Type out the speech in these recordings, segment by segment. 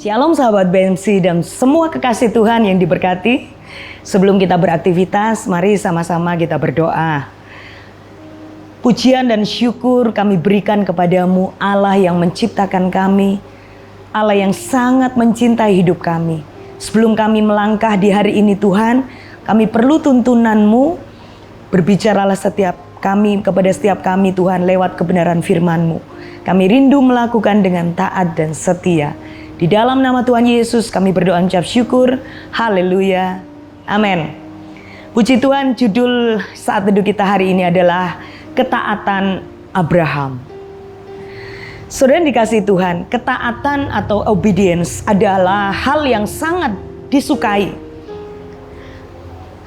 Shalom sahabat BMC dan semua kekasih Tuhan yang diberkati. Sebelum kita beraktivitas, mari sama-sama kita berdoa. Pujian dan syukur kami berikan kepadamu, Allah yang menciptakan kami, Allah yang sangat mencintai hidup kami. Sebelum kami melangkah di hari ini Tuhan, kami perlu tuntunan-Mu. Berbicaralah kepada setiap kami Tuhan lewat kebenaran firman-Mu. Kami rindu melakukan dengan taat dan setia. Di dalam nama Tuhan Yesus kami berdoa ucap syukur. Haleluya. Amin. Puji Tuhan, judul saat teduh kita hari ini adalah ketaatan Abraham. Saudara dikasih Tuhan, ketaatan atau obedience adalah hal yang sangat disukai.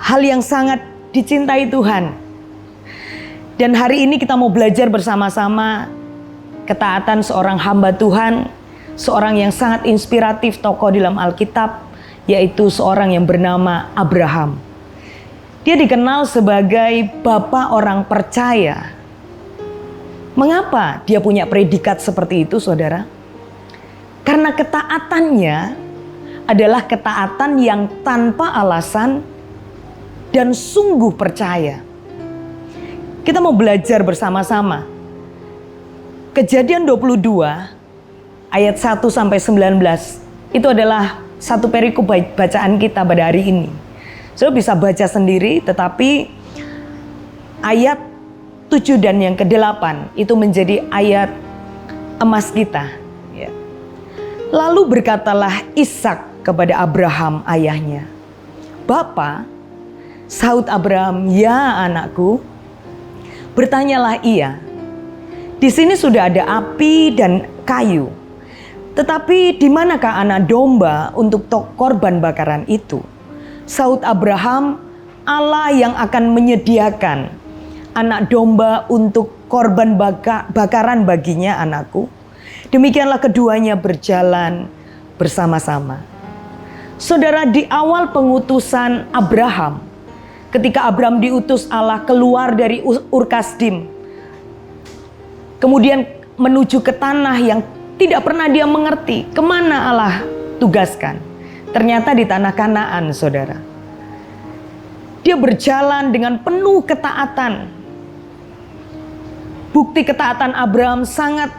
Hal yang sangat dicintai Tuhan. Dan hari ini kita mau belajar bersama-sama ketaatan seorang hamba Tuhan, seorang yang sangat inspiratif tokoh dalam Alkitab, yaitu seorang yang bernama Abraham. Dia dikenal sebagai bapak orang percaya. Mengapa dia punya predikat seperti itu, saudara? Karena ketaatannya adalah ketaatan yang tanpa alasan dan sungguh percaya. Kita mau belajar bersama-sama. Kejadian 22 ayat 1 sampai 19 itu adalah satu perikop bacaan kita pada hari ini. Saudara bisa baca sendiri, tetapi ayat 7 dan yang ke-8 itu menjadi ayat emas kita. Lalu berkatalah Ishak kepada Abraham ayahnya, "Bapa," sahut Abraham, "Ya anakku." Bertanyalah ia, "Di sini sudah ada api dan kayu. Tetapi di manakah anak domba untuk korban bakaran itu?" Sahut Abraham, "Allah yang akan menyediakan anak domba untuk korban bakaran baginya, anakku." Demikianlah keduanya berjalan bersama-sama. Saudara, di awal pengutusan Abraham, ketika Abraham diutus Allah keluar dari Ur Kasdim, kemudian menuju ke tanah yang tidak pernah dia mengerti kemana Allah tugaskan. Ternyata di tanah Kanaan, saudara. Dia berjalan dengan penuh ketaatan. Bukti ketaatan Abraham sangat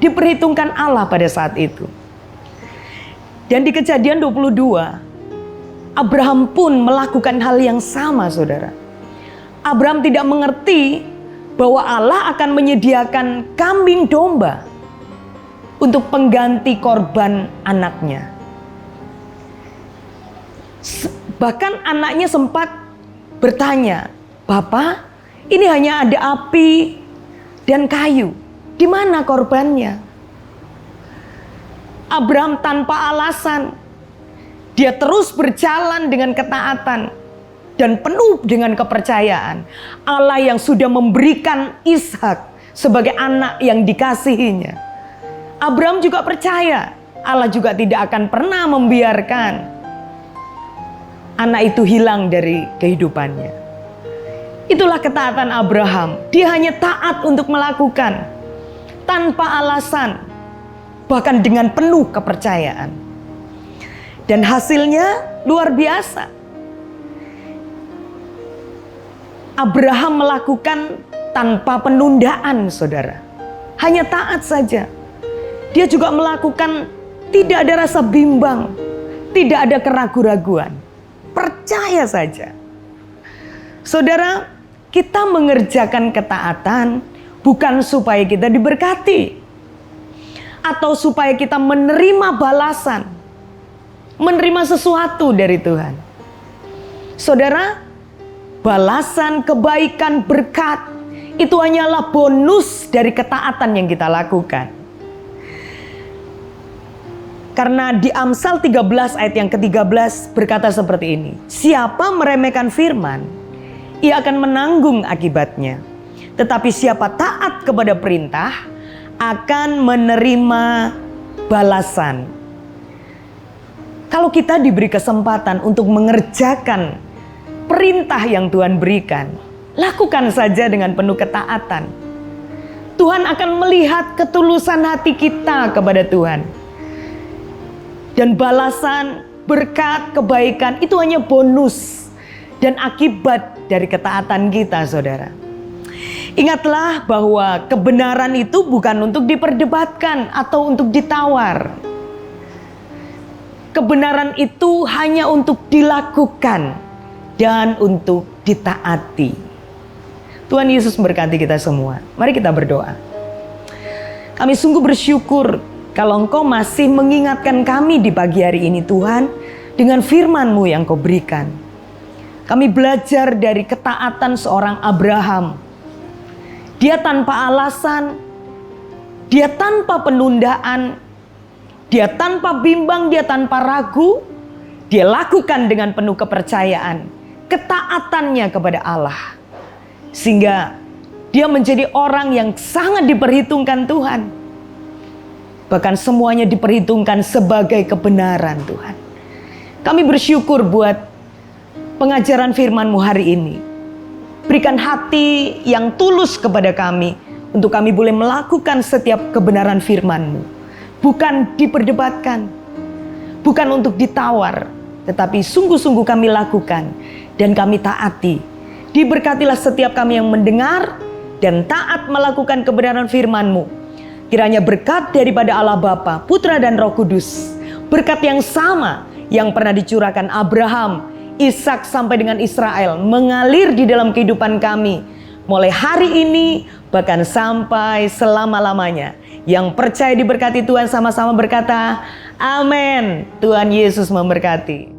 diperhitungkan Allah pada saat itu. Dan di Kejadian 22, Abraham pun melakukan hal yang sama, saudara. Abraham tidak mengerti bahwa Allah akan menyediakan kambing domba untuk pengganti korban anaknya. Bahkan anaknya sempat bertanya, "Bapak, ini hanya ada api dan kayu. Di mana korbannya?" Abraham tanpa alasan, dia terus berjalan dengan ketaatan dan penuh dengan kepercayaan. Allah yang sudah memberikan Ishak sebagai anak yang dikasihinya. Abraham juga percaya Allah juga tidak akan pernah membiarkan anak itu hilang dari kehidupannya. Itulah ketaatan Abraham. Dia hanya taat untuk melakukan tanpa alasan, bahkan dengan penuh kepercayaan. Dan hasilnya luar biasa. Abraham melakukan tanpa penundaan, saudara. Hanya taat saja. Dia juga melakukan tidak ada rasa bimbang, tidak ada keraguan-raguan. Percaya saja. Saudara, kita mengerjakan ketaatan bukan supaya kita diberkati atau supaya kita menerima balasan, menerima sesuatu dari Tuhan. Saudara, balasan, kebaikan, berkat itu hanyalah bonus dari ketaatan yang kita lakukan. Karena di Amsal 13 ayat yang ke-13 berkata seperti ini, "Siapa meremehkan firman, ia akan menanggung akibatnya. Tetapi siapa taat kepada perintah, akan menerima balasan." Kalau kita diberi kesempatan untuk mengerjakan perintah yang Tuhan berikan, lakukan saja dengan penuh ketaatan. Tuhan akan melihat ketulusan hati kita kepada Tuhan. Dan balasan, berkat, kebaikan itu hanya bonus dan akibat dari ketaatan kita, saudara. Ingatlah bahwa kebenaran itu bukan untuk diperdebatkan atau untuk ditawar. Kebenaran itu hanya untuk dilakukan dan untuk ditaati. Tuhan Yesus memberkati kita semua. Mari kita berdoa. Kami sungguh bersyukur kalau Engkau masih mengingatkan kami di pagi hari ini, Tuhan, dengan firman-Mu yang Kau berikan. Kami belajar dari ketaatan seorang Abraham. Dia tanpa alasan, dia tanpa penundaan, dia tanpa bimbang, dia tanpa ragu, dia lakukan dengan penuh kepercayaan, ketaatannya kepada Allah. Sehingga dia menjadi orang yang sangat diperhitungkan Tuhan. Bahkan semuanya diperhitungkan sebagai kebenaran Tuhan. Kami bersyukur buat pengajaran firman-Mu hari ini. Berikan hati yang tulus kepada kami untuk kami boleh melakukan setiap kebenaran firman-Mu. Bukan diperdebatkan, bukan untuk ditawar, tetapi sungguh-sungguh kami lakukan dan kami taati. Diberkatilah setiap kami yang mendengar dan taat melakukan kebenaran firman-Mu. Kiranya berkat daripada Allah Bapa, Putra dan Roh Kudus, berkat yang sama yang pernah dicurahkan Abraham, Ishak sampai dengan Israel, mengalir di dalam kehidupan kami mulai hari ini bahkan sampai selama-lamanya. Yang percaya diberkati Tuhan sama-sama berkata, amin. Tuhan Yesus memberkati.